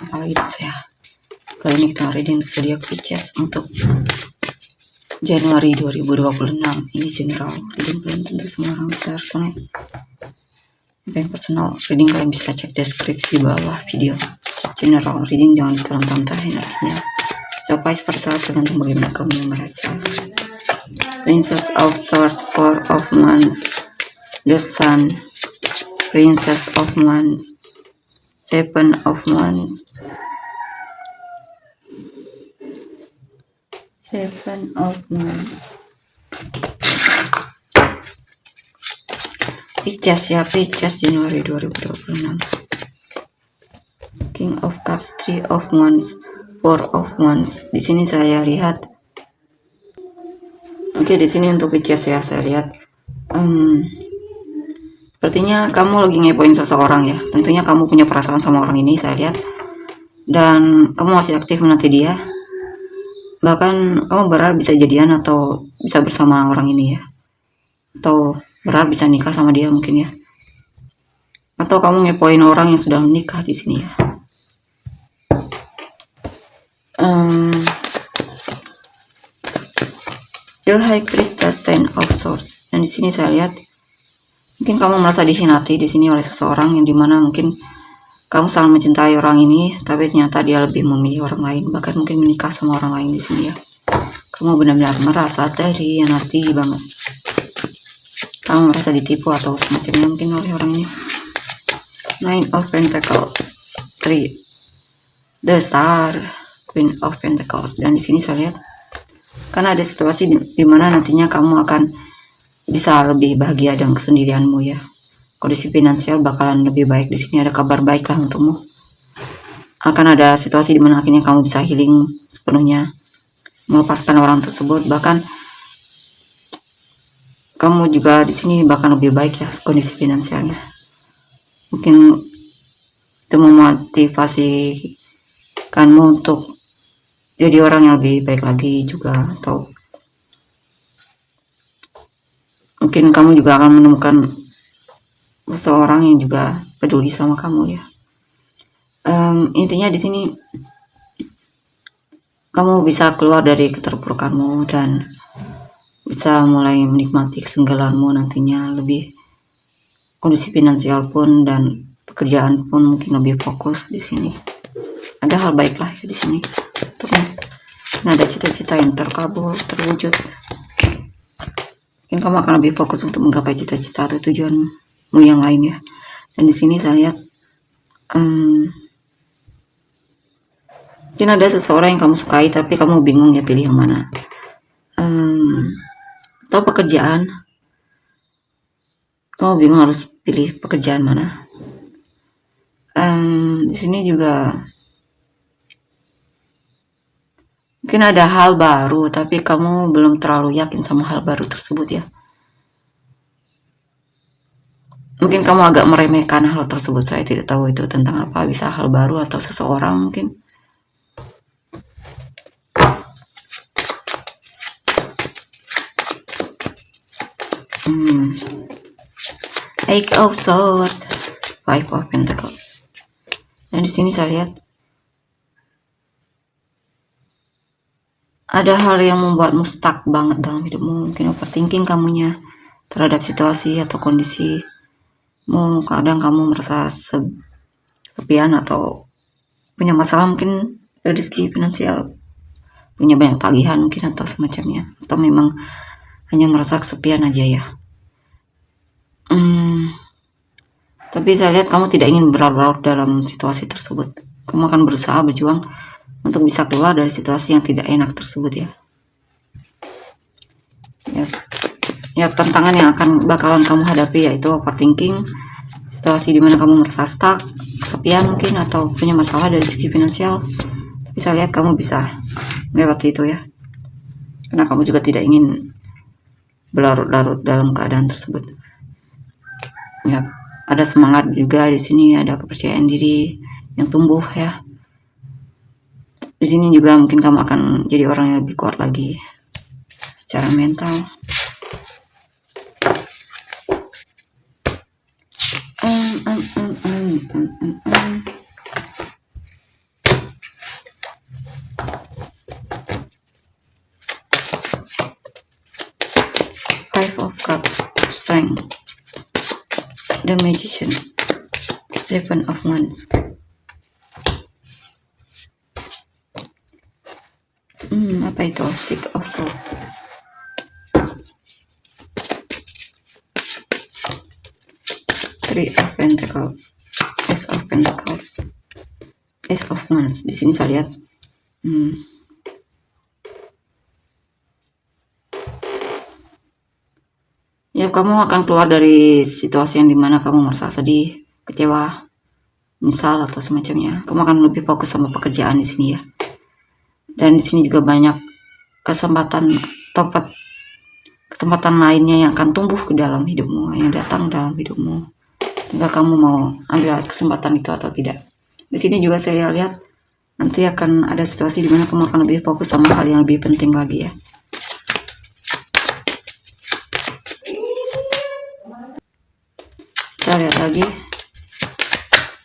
apalagi saya. Kali ini kita reading untuk zodiak Pisces untuk Januari 2026. Ini general reading, belum tentu semua orang bisa resonate. Yang personal reading kalian bisa cek deskripsi di bawah video. General reading jangan ditahan-tahan energinya. Surprise pada saat tergantung bagaimana kamu merasa. Princess of Swords, Four of Wands, the Sun, Princess of Wands, Seven of Wands, Seven of Wands. Pisces ya, Pisces Januari 2026. King of Cups, Three of Wands, Four of Wands. Di sini saya lihat, oke, di sini untuk Pisces ya, saya lihat sepertinya kamu lagi ngepoin seseorang ya. Tentunya kamu punya perasaan sama orang ini, saya lihat, dan kamu masih aktif menanti dia. Bahkan kamu berharap bisa jadian atau bisa bersama orang ini ya, atau berharap bisa nikah sama dia mungkin ya, atau kamu ngepoin orang yang sudah menikah di sini ya. The High Priestess, Ten of Swords, dan di sini saya lihat mungkin kamu merasa dikhianati di sini oleh seseorang yang dimana mungkin kamu sangat mencintai orang ini, tapi ternyata dia lebih memilih orang lain, bahkan mungkin menikah sama orang lain di sini ya. Kamu benar-benar merasa terhianati banget. Kamu merasa ditipu atau semacamnya mungkin oleh orang ini. Nine of Pentacles, Three, the Star, Queen of Pentacles, dan di sini saya lihat karena ada situasi di mana nantinya kamu akan bisa lebih bahagia dengan kesendirianmu ya. Kondisi finansial bakalan lebih baik. Di sini ada kabar baik lah untukmu. Akan ada situasi di mana akhirnya kamu bisa healing sepenuhnya, melepaskan orang tersebut. Bahkan kamu juga di sini bahkan lebih baik ya kondisi finansialnya. Mungkin itu memotivasi kamu untuk jadi orang yang lebih baik lagi juga, atau mungkin kamu juga akan menemukan seseorang yang juga peduli sama kamu ya. Intinya di sini kamu bisa keluar dari keterpurukanmu dan bisa mulai menikmati kesenggalanmu nantinya, lebih kondisi finansial pun dan pekerjaan pun mungkin lebih fokus di sini. Ada hal baik lah ya di sini. Nah, ada cita-cita yang terkabul, terwujud. Mungkin kamu akan lebih fokus untuk menggapai cita-cita atau tujuanmu yang lain ya. Dan di sini saya lihat mungkin ada seseorang yang kamu sukai tapi kamu bingung ya pilih yang mana. Atau pekerjaan, kamu bingung harus pilih pekerjaan mana. Di sini juga mungkin ada hal baru, tapi kamu belum terlalu yakin sama hal baru tersebut ya. Mungkin kamu agak meremehkan hal tersebut, saya tidak tahu itu tentang apa, bisa hal baru atau seseorang mungkin. Eight of Swords, Five of Pentacles. Dan di sini saya lihat ada hal yang membuatmu stuck banget dalam hidupmu. Mungkin overthinking kamunya terhadap situasi atau kondisimu. Kadang kamu merasa sepian atau punya masalah mungkin dari segi finansial, punya banyak tagihan mungkin atau semacamnya, atau memang hanya merasa kesepian aja ya. Tapi saya lihat kamu tidak ingin berlarut-larut dalam situasi tersebut. Kamu akan berusaha berjuang untuk bisa keluar dari situasi yang tidak enak tersebut ya. Ya, tantangan yang bakalan kamu hadapi yaitu overthinking, situasi dimana kamu merasa stuck, kesepian mungkin, atau punya masalah dari segi finansial. Tapi saya lihat kamu bisa melewati itu ya, karena kamu juga tidak ingin berlarut-larut dalam keadaan tersebut. Ya, ada semangat juga di sini, ada kepercayaan diri yang tumbuh ya. Di sini juga mungkin kamu akan jadi orang yang lebih kuat lagi secara mental. Five of Cups, Strength, The Magician, Seven of Wands. Apa itu? Six of Swords. Three of Pentacles, Ace of Pentacles, Ace of Wands. Di sini saya lihat ya, kamu akan keluar dari situasi yang dimana kamu merasa sedih, kecewa, nyesal atau semacamnya. Kamu akan lebih fokus sama pekerjaan di sini ya. Dan di sini juga banyak kesempatan lainnya yang akan tumbuh ke dalam hidupmu, yang datang dalam hidupmu. Tinggal kamu mau ambil kesempatan itu atau tidak. Di sini juga saya lihat nanti akan ada situasi di mana kamu akan lebih fokus sama hal yang lebih penting lagi ya. Kita lihat lagi.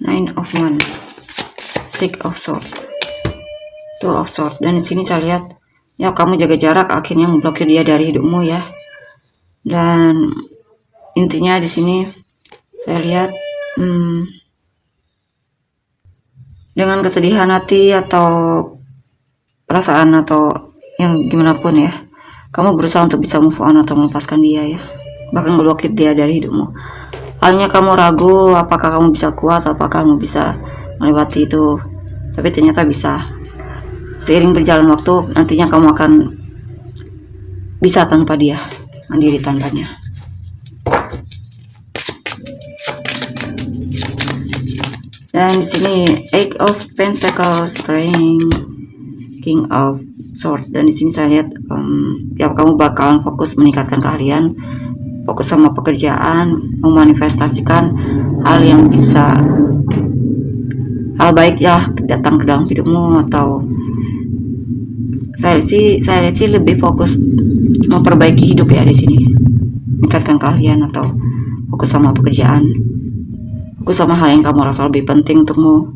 Nine of Wands, Six of Swords, Two of Swords. Dan di sini saya lihat ya, kamu jaga jarak, akhirnya memblokir dia dari hidupmu ya. Dan intinya di sini saya lihat dengan kesedihan hati atau perasaan atau yang gimana pun ya, kamu berusaha untuk bisa move on atau melepaskan dia ya, bahkan memblokir dia dari hidupmu. Hanya kamu ragu apakah kamu bisa kuat, apakah kamu bisa melewati itu, tapi ternyata bisa. Seiring berjalan waktu, nantinya kamu akan bisa tanpa dia, mandiri tanpanya. Dan di sini Eight of Pentacles, Strength, King of Swords. Dan di sini saya lihat ya, kamu bakalan fokus meningkatkan keahlian, fokus sama pekerjaan, memanifestasikan hal yang bisa, hal baik ya datang ke dalam hidupmu. Atau saya lihat sih lebih fokus memperbaiki hidup ya di sini, meningkatkan keahlian atau fokus sama pekerjaan, fokus sama hal yang kamu rasa lebih penting untukmu.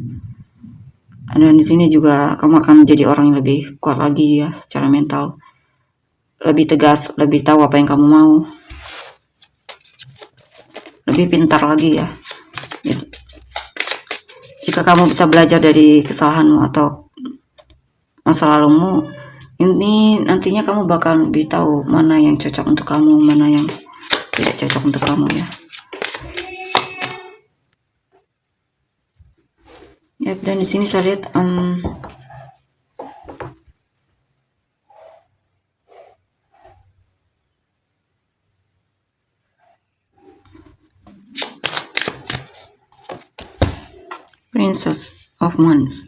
Dan di sini juga kamu akan menjadi orang yang lebih kuat lagi ya secara mental, lebih tegas, lebih tahu apa yang kamu mau, lebih pintar lagi ya. Gitu. Jika kamu bisa belajar dari kesalahanmu atau masa lalumu, ini nantinya kamu bakal lebih tahu mana yang cocok untuk kamu, mana yang tidak cocok untuk kamu ya. Ya, dan di sini saya lihat Princess of Wands.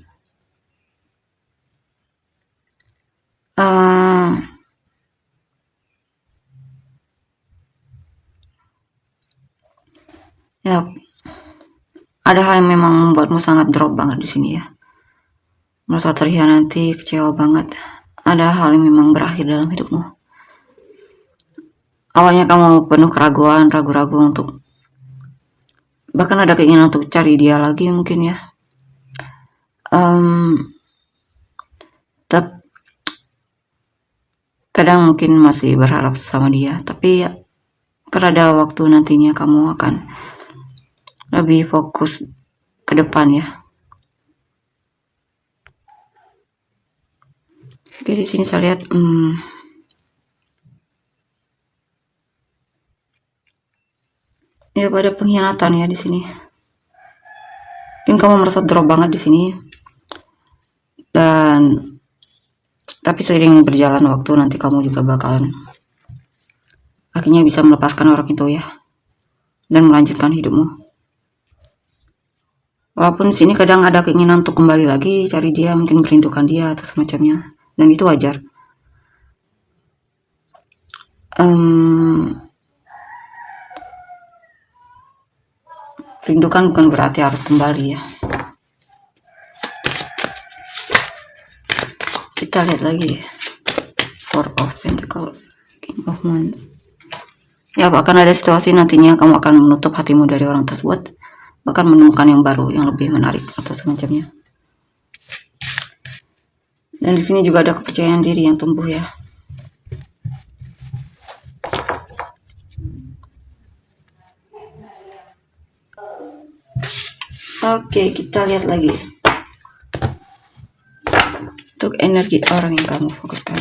Ya, ada hal yang memang membuatmu sangat drop banget di sini ya. Merasa terhianati, kecewa banget. Ada hal yang memang berakhir dalam hidupmu. Awalnya kamu penuh keraguan, ragu-ragu untuk, bahkan ada keinginan untuk cari dia lagi mungkin ya. Kadang mungkin masih berharap sama dia, tapi ya, karena ada waktu nantinya kamu akan lebih fokus ke depan ya. Oke, di sini saya lihat ya, pada pengkhianatan ya di sini. Mungkin kamu merasa drop banget di sini. Dan tapi seiring berjalan waktu, nanti kamu juga bakalan akhirnya bisa melepaskan orang itu ya, dan melanjutkan hidupmu. Walaupun di sini kadang ada keinginan untuk kembali lagi, cari dia, mungkin merindukan dia atau semacamnya, dan itu wajar. Rindukan bukan berarti harus kembali ya. Kita lihat lagi Four of Pentacles, King of Wands. Ya, bahkan ada situasi nantinya kamu akan menutup hatimu dari orang tersebut, bahkan menemukan yang baru yang lebih menarik atau semacamnya. Dan di sini juga ada kepercayaan diri yang tumbuh ya. Oke, kita lihat lagi untuk energi orang yang kamu fokuskan.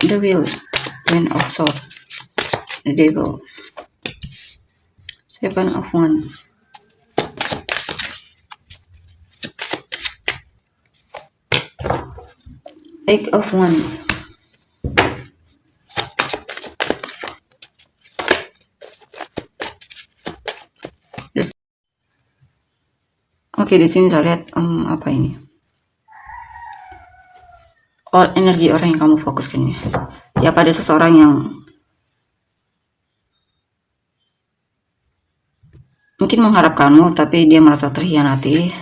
The Wheel, Queen of Swords, the Devil, Seven of Wands, Eight of Wands, Oke, di sini saya lihat apa ini? Energi orang yang kamu fokuskan ya pada seseorang yang mungkin mengharapkanmu tapi dia merasa terhianati,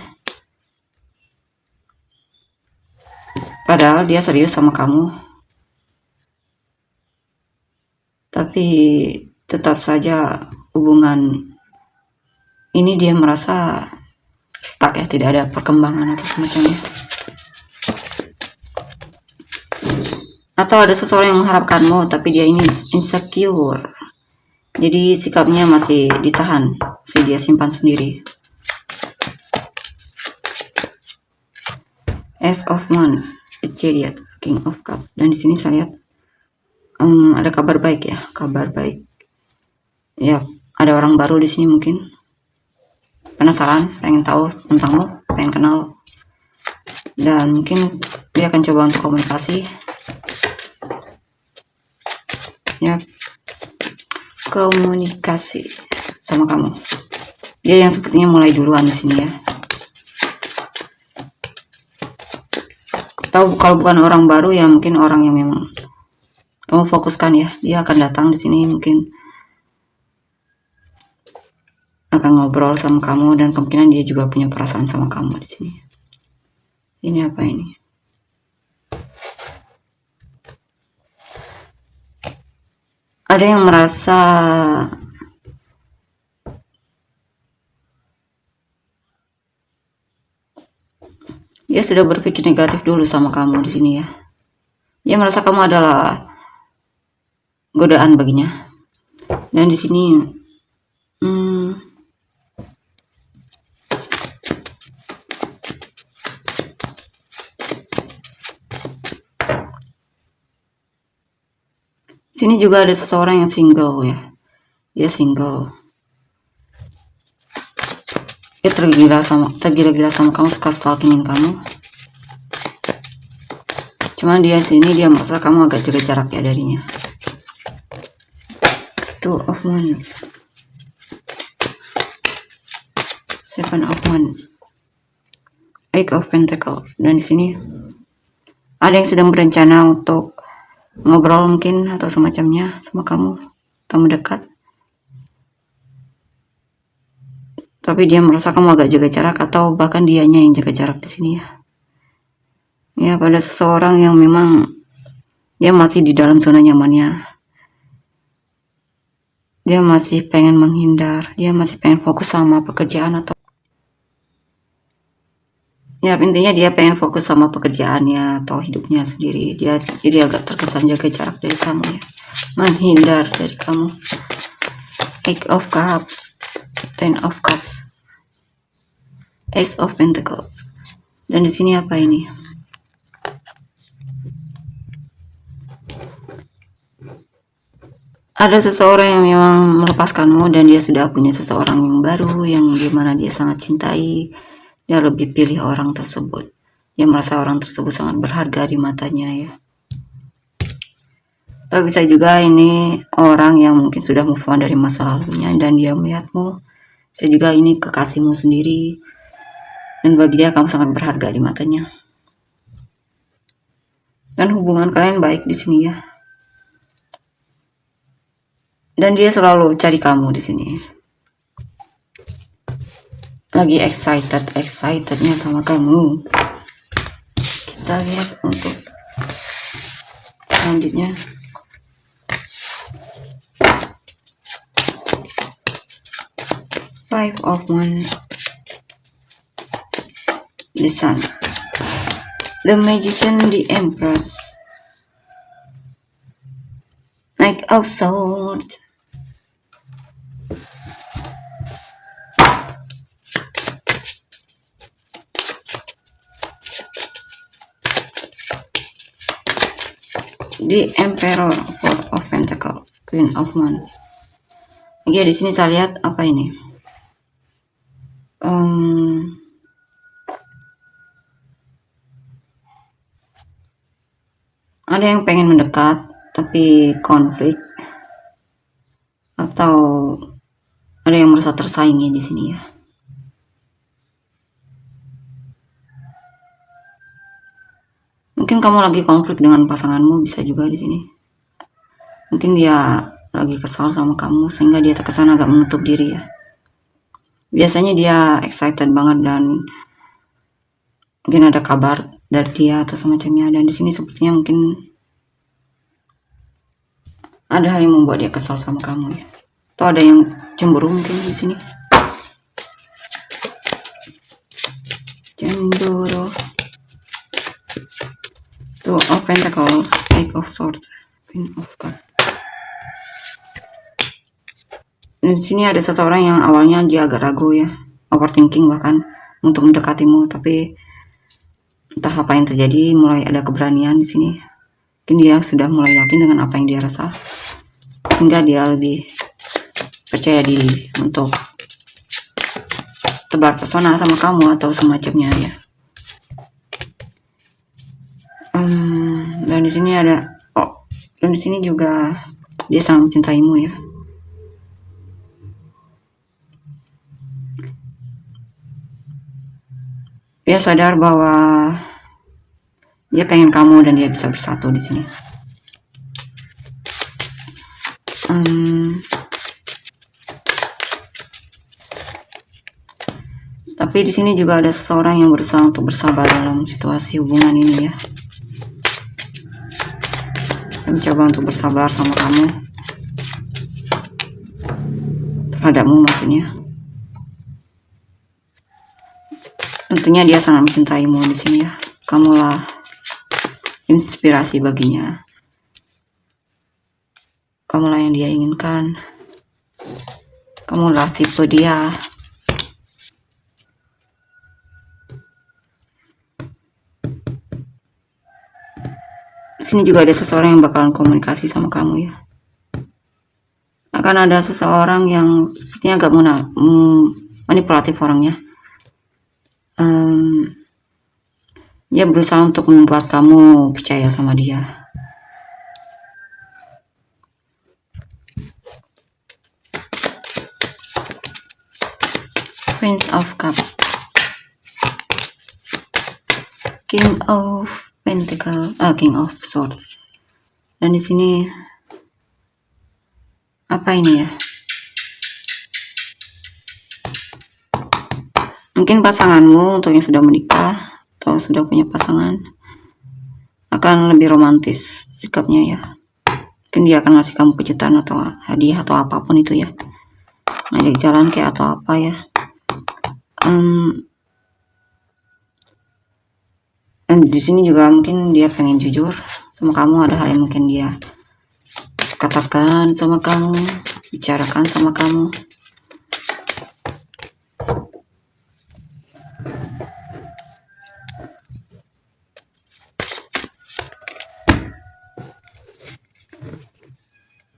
padahal dia serius sama kamu, tapi tetap saja hubungan ini dia merasa stuck ya, tidak ada perkembangan atau semacamnya. Atau ada seseorang yang mengharapkanmu tapi dia ini insecure, jadi sikapnya masih ditahan, masih dia simpan sendiri. Ace of Wands, Chariot, King of Cups, dan di sini saya lihat ada kabar baik ya, kabar baik. Ya, ada orang baru di sini mungkin penasaran, pengen tahu tentangmu, pengen kenal, dan mungkin dia akan coba untuk komunikasi. Ya, komunikasi sama kamu. Dia yang sepertinya mulai duluan di sini ya. Tahu kalau bukan orang baru ya mungkin orang yang memang kamu fokuskan ya. Dia akan datang di sini, mungkin akan ngobrol sama kamu, dan kemungkinan dia juga punya perasaan sama kamu di sini. Ini apa ini? Ada yang merasa dia sudah berpikir negatif dulu sama kamu di sini ya. Dia merasa kamu adalah godaan baginya. Dan di sini sini juga ada seseorang yang single ya. Dia single. Dia tergila-gila sama kamu, suka stalkingin kamu. Cuman dia sini dia merasa kamu agak jaga jarak ya darinya. Two of Wands, Seven of Wands, Eight of Pentacles, dan di sini ada yang sedang berencana untuk ngobrol mungkin atau semacamnya sama kamu, tamu dekat. Tapi dia merasa kamu agak jaga jarak, atau bahkan dianya yang jaga jarak di sini ya. Ya, pada seseorang yang memang dia masih di dalam zona nyamannya. Dia masih pengen menghindar, dia masih pengen fokus sama pekerjaan atau ya intinya dia pengen fokus sama pekerjaannya atau hidupnya sendiri. Dia jadi agak terkesan jaga jarak dari kamu ya, menghindar dari kamu. Eight of Cups, Ten of Cups, Ace of Pentacles, dan di sini apa ini? Ada seseorang yang memang melepaskanmu dan dia sudah punya seseorang yang baru yang dimana dia sangat cintai. Dia lebih pilih orang tersebut. Dia merasa orang tersebut sangat berharga di matanya ya. Tapi bisa juga ini orang yang mungkin sudah move on dari masa lalunya dan dia melihatmu. Bisa juga ini kekasihmu sendiri. Dan bagi dia kamu sangat berharga di matanya. Dan hubungan kalian baik di sini ya. Dan dia selalu cari kamu di sini. Lagi excitednya sama kamu. Kita lihat untuk selanjutnya. Five of Wands, the Sun, the Magician, the Empress, Knight of Swords, The Emperor, Four of Pentacles, Queen of Wands. Oke, di sini saya lihat apa ini? Ada yang pengen mendekat tapi konflik, atau ada yang merasa tersaingi di sini ya. Mungkin kamu lagi konflik dengan pasanganmu, bisa juga di sini. Mungkin dia lagi kesal sama kamu sehingga dia terkesan agak menutup diri ya. Biasanya dia excited banget dan mungkin ada kabar dari dia atau semacamnya, dan di sini sepertinya mungkin ada hal yang membuat dia kesal sama kamu ya. Atau ada yang cemburu mungkin di sini. Cemburu. Two of Pentacles, Eight of Swords, Queen of Cups. Di sini ada seseorang yang awalnya dia agak ragu ya, overthinking bahkan untuk mendekatimu, tapi entah apa yang terjadi, mulai ada keberanian di sini. Mungkin dia sudah mulai yakin dengan apa yang dia rasa, sehingga dia lebih percaya diri untuk tebar pesona sama kamu atau semacamnya ya. Dan di sini ada, dan di sini juga dia sangat mencintaimu ya. Dia sadar bahwa dia pengen kamu dan dia bisa bersatu di sini. Tapi di sini juga ada seseorang yang berusaha untuk bersabar dalam situasi hubungan ini ya. Dia mencoba untuk bersabar sama kamu, terhadapmu maksudnya. Tentunya dia sangat mencintaimu di sini ya. Kamulah inspirasi baginya. Kamulah yang dia inginkan. Kamulah tipe dia. Di sini juga ada seseorang yang bakalan komunikasi sama kamu ya. Akan ada seseorang yang sepertinya agak manipulatif orangnya. Dia berusaha untuk membuat kamu percaya sama dia. Prince of Cups, King of Pentacles, King of Swords. Dan di sini apa ini ya? Mungkin pasanganmu untuk yang sudah menikah atau sudah punya pasangan akan lebih romantis sikapnya ya. Mungkin dia akan ngasih kamu kejutan atau hadiah atau apapun itu ya. Ngajak jalan kayak atau apa ya. Dan di sini juga mungkin dia pengen jujur sama kamu, ada hal yang mungkin dia katakan sama kamu, bicarakan sama kamu.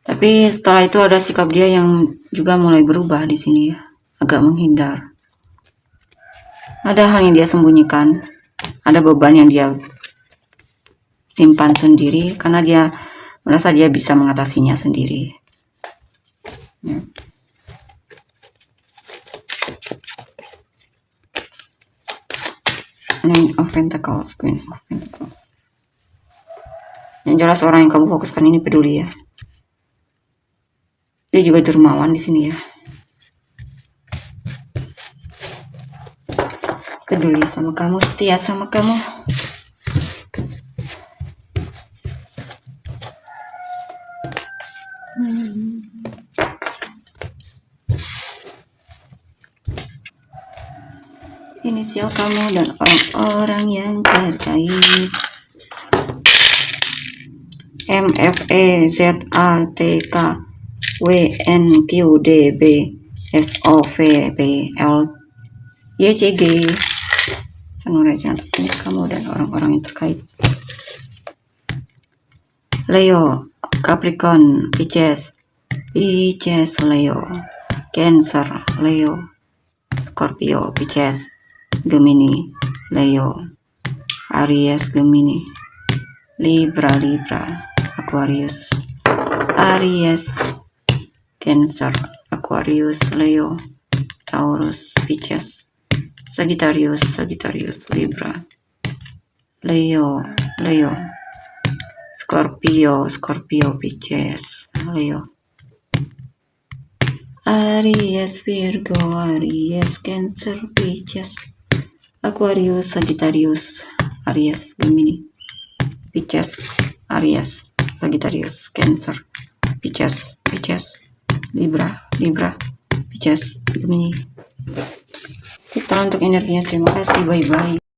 Tapi setelah itu ada sikap dia yang juga mulai berubah di sini ya, agak menghindar. Ada hal yang dia sembunyikan, ada beban yang dia simpan sendiri karena dia merasa dia bisa mengatasinya sendiri. Ya. Nine of Pentacles, Queen of Pentacles. Yang jelas orang yang kamu fokuskan ini peduli ya. Dia juga dermawan di sini ya. Peduli sama kamu, setia sama kamu. Inisial kamu dan orang-orang yang terkait. MFEZATK WNQDB SOVPL YCG. Sanurai jantung kamu dan orang-orang yang terkait. Leo, Capricorn, Pisces, Leo, Cancer, Leo, Scorpio, Pisces, Gemini, Leo, Aries, Gemini, Libra, Aquarius, Aries, Cancer, Aquarius, Leo, Taurus, Pisces, Sagittarius, Libra, Leo, Scorpio, Pisces, Leo, Aries, Virgo, Aries, Cancer, Pisces, Aquarius, Sagittarius, Aries, Gemini, Pisces, Aries, Sagittarius, Cancer, Pisces, Libra, Pisces, Gemini. Kita untuk energinya, terima kasih, bye-bye.